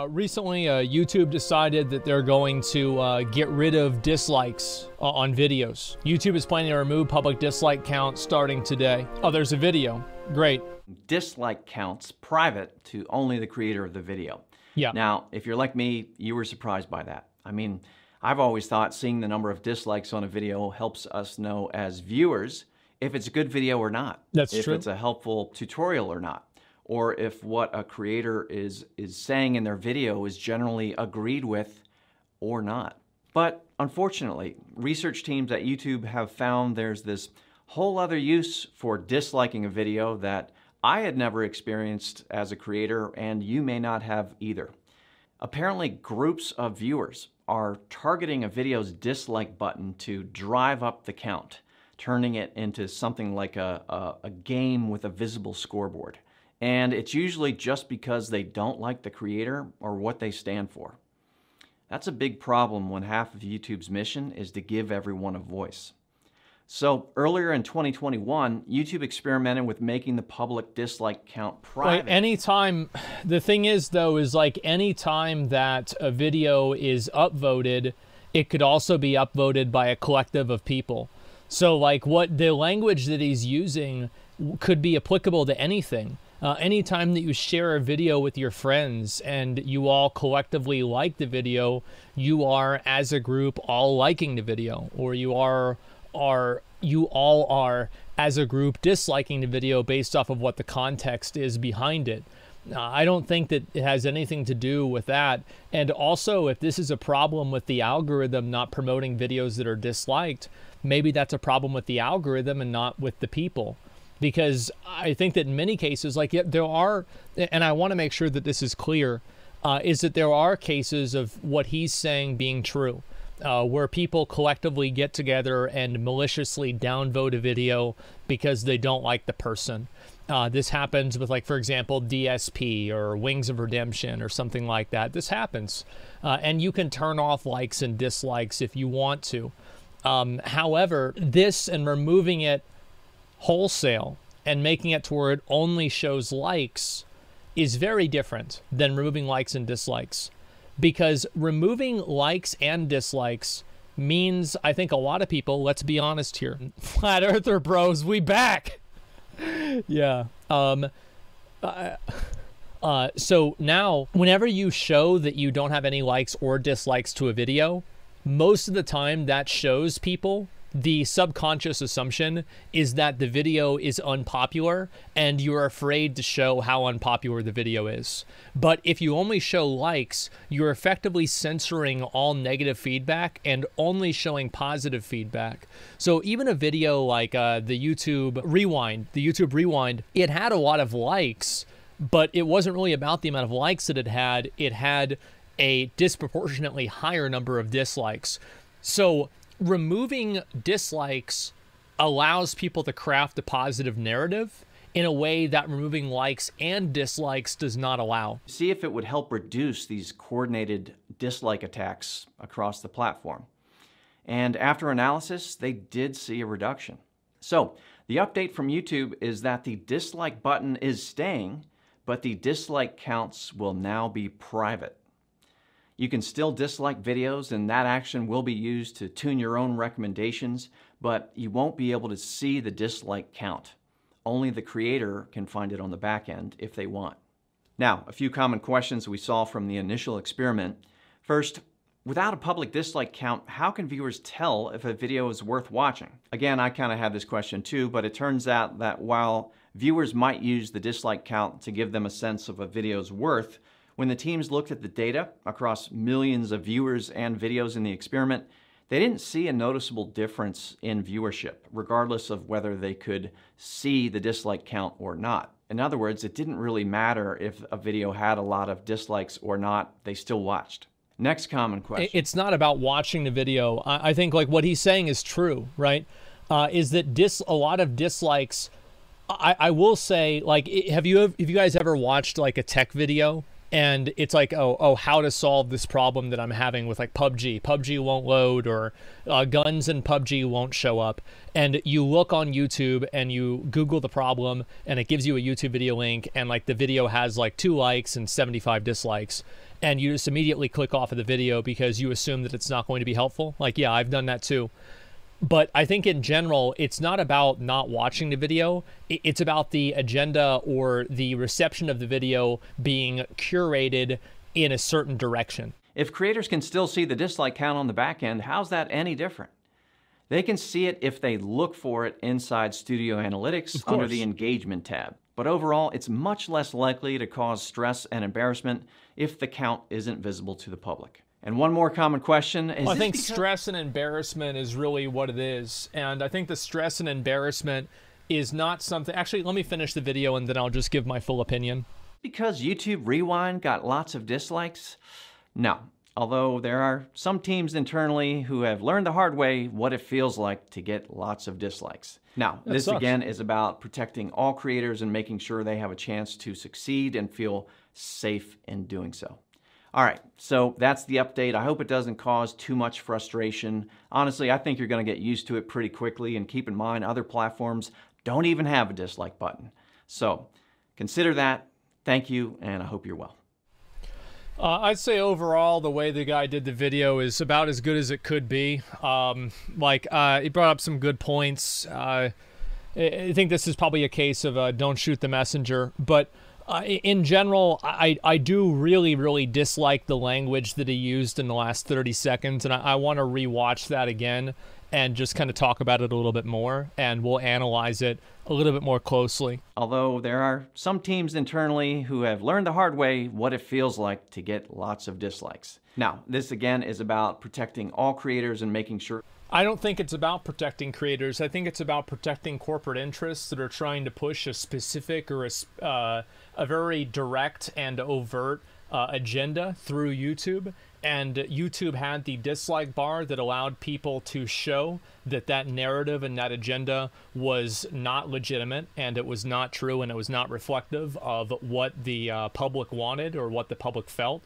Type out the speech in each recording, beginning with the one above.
Recently, YouTube decided that they're going to get rid of dislikes on videos. YouTube is planning to remove public dislike count starting today. Oh, there's a video. Great. Dislike counts private to only the creator of the video. Yeah. Now, if you're like me, you were surprised by that. I mean, I've always thought seeing the number of dislikes on a video helps us know as viewers if it's a good video or not. That's if true. it's a helpful tutorial or not. Or if what a creator is saying in their video is generally agreed with or not. But unfortunately, research teams at YouTube have found there's this whole other use for disliking a video that I had never experienced as a creator, and you may not have either. Apparently, groups of viewers are targeting a video's dislike button to drive up the count, turning it into something like a game with a visible scoreboard. And it's usually just because they don't like the creator or what they stand for. That's a big problem when half of YouTube's mission is to give everyone a voice. So earlier in 2021, YouTube experimented with making the public dislike count private. Anytime, the thing is though, is like anytime that a video is upvoted, it could also be upvoted by a collective of people. So like what the language that he's using could be applicable to anything. Anytime that you share a video with your friends and you all collectively like the video, you are as a group all liking the video, or you all are as a group disliking the video based off of what the context is behind it. I don't think that it has anything to do with that. And also, if this is a problem with the algorithm not promoting videos that are disliked, maybe that's a problem with the algorithm and not with the people. Because I think that in many cases, like there are, and I want to make sure that this is clear, is that there are cases of what he's saying being true, where people collectively get together and maliciously downvote a video because they don't like the person. This happens with, like, for example, DSP or Wings of Redemption or something like that. This happens. And you can turn off likes and dislikes if you want to. However, this and removing it wholesale and making it to where it only shows likes is very different than removing likes and dislikes, because removing likes and dislikes means, I think a lot of people, let's be honest here, flat earther bros, we back. Yeah. So now whenever you show that you don't have any likes or dislikes to a video, most of the time that shows people, the subconscious assumption is that the video is unpopular and you're afraid to show how unpopular the video is. But if you only show likes, you're effectively censoring all negative feedback and only showing positive feedback. So even a video like the YouTube Rewind, it had a lot of likes, but it wasn't really about the amount of likes that it had. It had a disproportionately higher number of dislikes. So removing dislikes allows people to craft a positive narrative in a way that removing likes and dislikes does not allow. See if it would help reduce these coordinated dislike attacks across the platform. And after analysis, they did see a reduction. So the update from YouTube is that the dislike button is staying, but the dislike counts will now be private. You can still dislike videos, and that action will be used to tune your own recommendations, but you won't be able to see the dislike count. Only the creator can find it on the back end if they want. Now, a few common questions we saw from the initial experiment. First, without a public dislike count, how can viewers tell if a video is worth watching? Again, I kind of had this question too, but it turns out that while viewers might use the dislike count to give them a sense of a video's worth, when the teams looked at the data across millions of viewers and videos in the experiment, they didn't see a noticeable difference in viewership, regardless of whether they could see the dislike count or not. In other words, it didn't really matter if a video had a lot of dislikes or not, they still watched. Next common question. It's not about watching the video. I think like what he's saying is true, right? Is that a lot of dislikes, I will say, like, have you guys ever watched like a tech video? and it's like, oh, how to solve this problem that I'm having with like PUBG. PUBG won't load, or guns in PUBG won't show up. And you look on YouTube and you Google the problem, and it gives you a YouTube video link, and like the video has like 2 likes and 75 dislikes. And you just immediately click off of the video because you assume that it's not going to be helpful. Like, yeah, I've done that too. But I think in general, it's not about not watching the video. It's about the agenda or the reception of the video being curated in a certain direction. If creators can still see the dislike count on the back end, how's that any different? They can see it if they look for it inside Studio Analytics under the Engagement tab. But overall, it's much less likely to cause stress and embarrassment if the count isn't visible to the public. And one more common question is, I think stress and embarrassment is really what it is. And I think the stress and embarrassment is not something... Actually, let me finish the video and then I'll just give my full opinion. Because YouTube Rewind got lots of dislikes? No. Although there are some teams internally who have learned the hard way what it feels like to get lots of dislikes. Now, this again is about protecting all creators and making sure they have a chance to succeed and feel safe in doing so. All right, so that's the update. I hope it doesn't cause too much frustration. Honestly, I think you're going to get used to it pretty quickly, and keep in mind other platforms don't even have a dislike button. So consider that. Thank you, and I hope you're well. I'd say overall the way the guy did the video is about as good as it could be. He brought up some good points. I think this is probably a case of don't shoot the messenger, but in general, I do really dislike the language that he used in the last 30 seconds, and I want to rewatch that again and just kind of talk about it a little bit more, and we'll analyze it a little bit more closely. Although there are some teams internally who have learned the hard way what it feels like to get lots of dislikes. Now, this again is about protecting all creators and making sure... I don't think it's about protecting creators. I think it's about protecting corporate interests that are trying to push a specific or a very direct and overt agenda through YouTube. And YouTube had the dislike bar that allowed people to show that that narrative and that agenda was not legitimate, and it was not true, and it was not reflective of what the public wanted or what the public felt.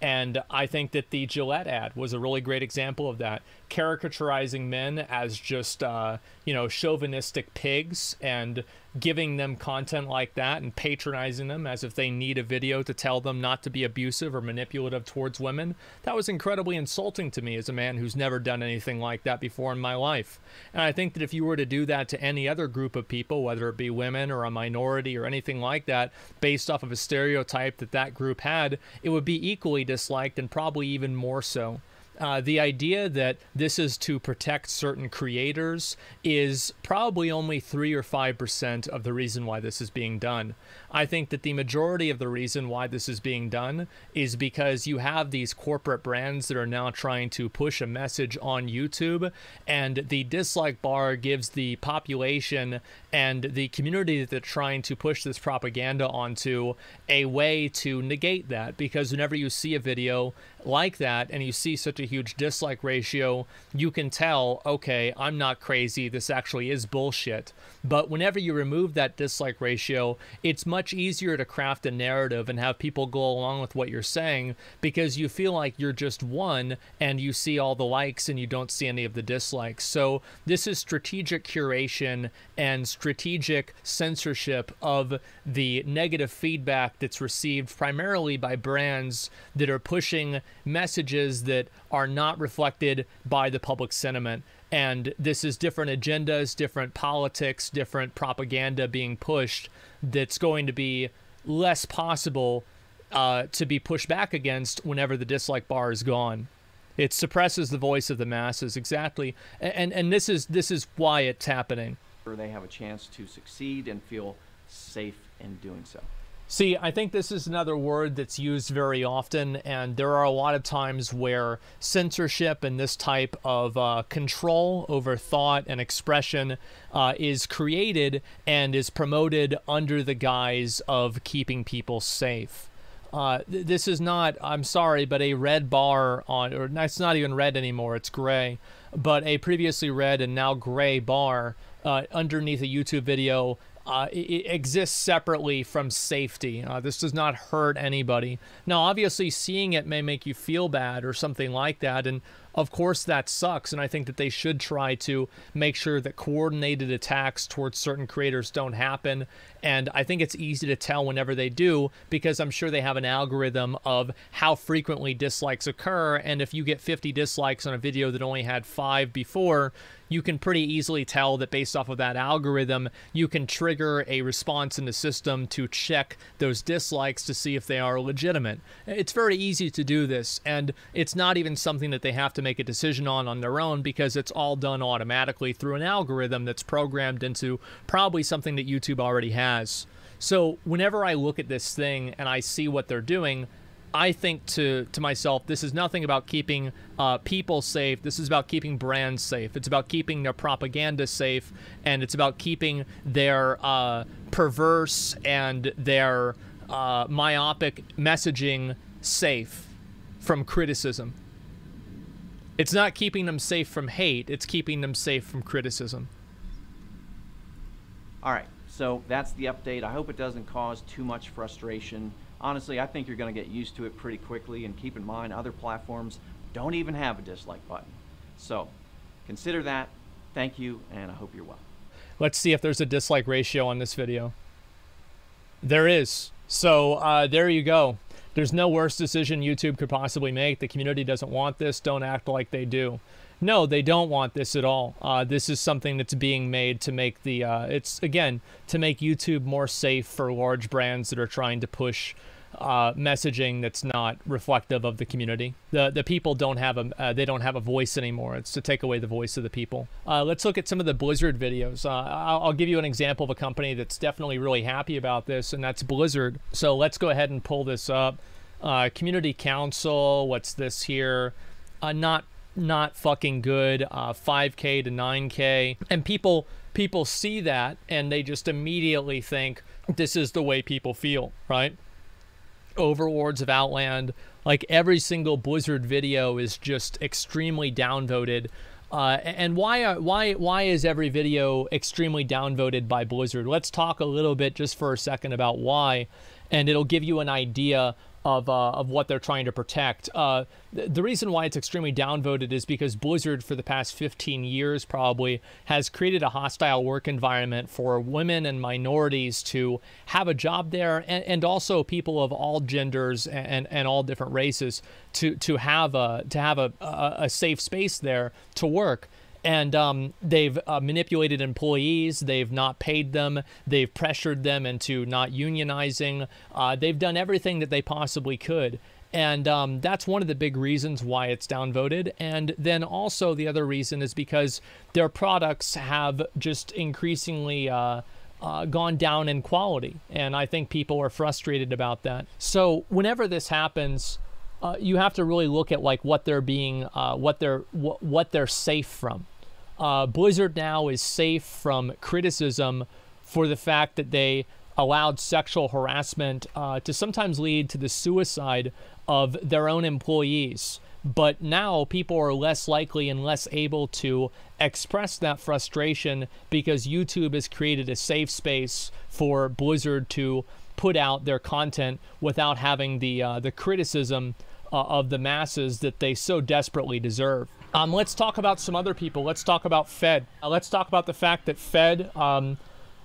And I think that the Gillette ad was a really great example of that, caricaturizing men as just, chauvinistic pigs, and giving them content like that and patronizing them as if they need a video to tell them not to be abusive or manipulative towards women. That was incredibly insulting to me as a man who's never done anything like that before in my life. And I think that if you were to do that to any other group of people, whether it be women or a minority or anything like that, based off of a stereotype that that group had, it would be equally disliked, and probably even more so. The idea that this is to protect certain creators is probably only 3 or 5% of the reason why this is being done. I think that the majority of the reason why this is being done is because you have these corporate brands that are now trying to push a message on YouTube, and the dislike bar gives the population and the community that they're trying to push this propaganda onto a way to negate that. Because whenever you see a video like that and you see such a huge dislike ratio, you can tell, okay, I'm not crazy, this actually is bullshit. But whenever you remove that dislike ratio, it's much easier to craft a narrative and have people go along with what you're saying, because you feel like you're just one and you see all the likes and you don't see any of the dislikes. So this is strategic curation and strategic censorship of the negative feedback that's received primarily by brands that are pushing messages that are not reflected by the public sentiment. And this is different agendas, different politics, different propaganda being pushed that's going to be less possible to be pushed back against whenever the dislike bar is gone. It suppresses the voice of the masses, exactly. And this is why it's happening. They have a chance to succeed and feel safe in doing so. See, I think this is another word that's used very often, and there are a lot of times where censorship and this type of control over thought and expression is created and is promoted under the guise of keeping people safe. This is not, I'm sorry, but a red bar on, or it's not even red anymore, it's gray, but a previously red and now gray bar underneath a YouTube video it exists separately from safety. This does not hurt anybody. Now, obviously, seeing it may make you feel bad or something like that, and of course that sucks, and I think that they should try to make sure that coordinated attacks towards certain creators don't happen, and I think it's easy to tell whenever they do, because I'm sure they have an algorithm of how frequently dislikes occur, and if you get 50 dislikes on a video that only had 5 before, you can pretty easily tell that based off of that algorithm, you can trigger a response in the system to check those dislikes to see if they are legitimate. It's very easy to do this, and it's not even something that they have to make a decision on their own, because it's all done automatically through an algorithm that's programmed into probably something that YouTube already has. So whenever I look at this thing and I see what they're doing, I think to myself, this is nothing about keeping people safe. This is about keeping brands safe. It's about keeping their propaganda safe, and it's about keeping their perverse and their myopic messaging safe from criticism. It's not keeping them safe from hate. It's keeping them safe from criticism. All right, so that's the update. I hope it doesn't cause too much frustration. Honestly, I think you're going to get used to it pretty quickly, and keep in mind other platforms don't even have a dislike button. So consider that. Thank you, and I hope you're well. Let's see if there's a dislike ratio on this video. There is. So there you go. There's no worse decision YouTube could possibly make. The community doesn't want this. Don't act like they do. No, they don't want this at all. This is something that's being made to make the, it's again, to make YouTube more safe for large brands that are trying to push messaging that's not reflective of the community. The people don't have they don't have a voice anymore. It's to take away the voice of the people. Let's look at some of the Blizzard videos. I'll give you an example of a company that's definitely really happy about this, and that's Blizzard. So let's go ahead and pull this up. Community Council, what's this here? Not fucking good. 5K to 9K, and people see that and they just immediately think this is the way people feel, right? Overlords of Outland, like every single Blizzard video is just extremely downvoted. And why is every video extremely downvoted by Blizzard? Let's talk a little bit just for a second about why, and it'll give you an idea of what they're trying to protect. The reason why it's extremely downvoted is because Blizzard, for the past 15 years probably, has created a hostile work environment for women and minorities to have a job there, and also people of all genders and all different races to have a safe space there to work. And they've manipulated employees. They've not paid them. They've pressured them into not unionizing. They've done everything that they possibly could. And that's one of the big reasons why it's downvoted. And then also the other reason is because their products have just increasingly gone down in quality. And I think people are frustrated about that. So whenever this happens, you have to really look at like what they're being, what they're safe from. Blizzard now is safe from criticism for the fact that they allowed sexual harassment to sometimes lead to the suicide of their own employees. But now people are less likely and less able to express that frustration because YouTube has created a safe space for Blizzard to put out their content without having the criticism of the masses that they so desperately deserve. Let's talk about some other people. Let's talk about Fed. Let's talk about the fact that Fed,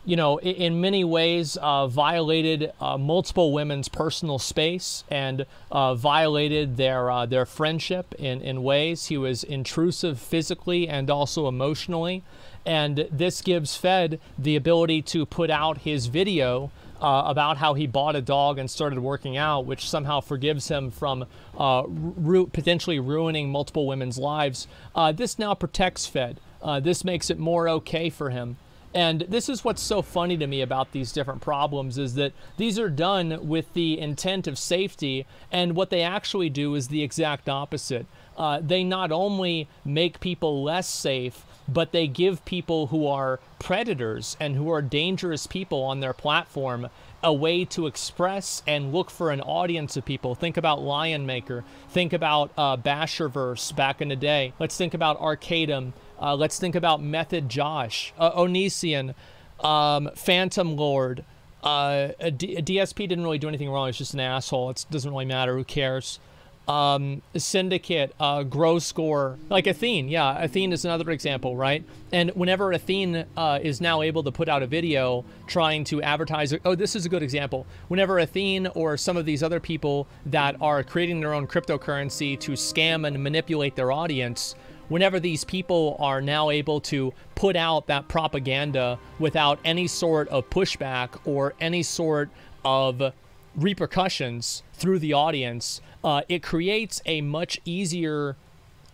you know, in many ways violated multiple women's personal space and violated their friendship in ways. He was intrusive physically and also emotionally. And this gives Fed the ability to put out his video about how he bought a dog and started working out, which somehow forgives him from potentially ruining multiple women's lives. This now protects Fed. This makes it more okay for him. And this is what's so funny to me about these different problems, is that these are done with the intent of safety, and what they actually do is the exact opposite. They not only make people less safe, but they give people who are predators and who are dangerous people on their platform a way to express and look for an audience of people. Think about Lion Maker. Think about Basherverse back in the day. Let's think about Arcadum. Let's think about Method Josh, Onision. Phantom Lord. DSP didn't really do anything wrong. It's just an asshole. It doesn't really matter. Who cares? Syndicate, Grow Score, like Athene. Yeah, Athene is another example, right? And whenever Athene is now able to put out a video trying to advertise, oh, this is a good example. Whenever Athene or some of these other people that are creating their own cryptocurrency to scam and manipulate their audience, whenever these people are now able to put out that propaganda without any sort of pushback or any sort of repercussions through the audience, it creates a much easier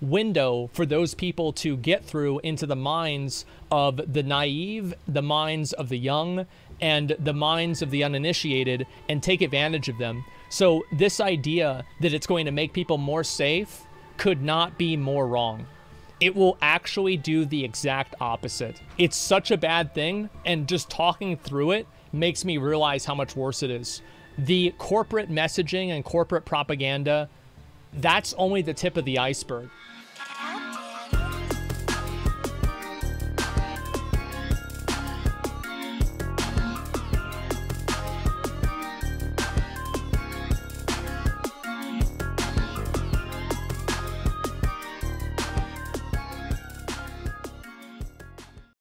window for those people to get through into the minds of the naive, the minds of the young, and the minds of the uninitiated, and take advantage of them. So this idea that it's going to make people more safe could not be more wrong. It will actually do the exact opposite. It's such a bad thing, and just talking through it makes me realize how much worse it is. The corporate messaging and corporate propaganda, that's only the tip of the iceberg.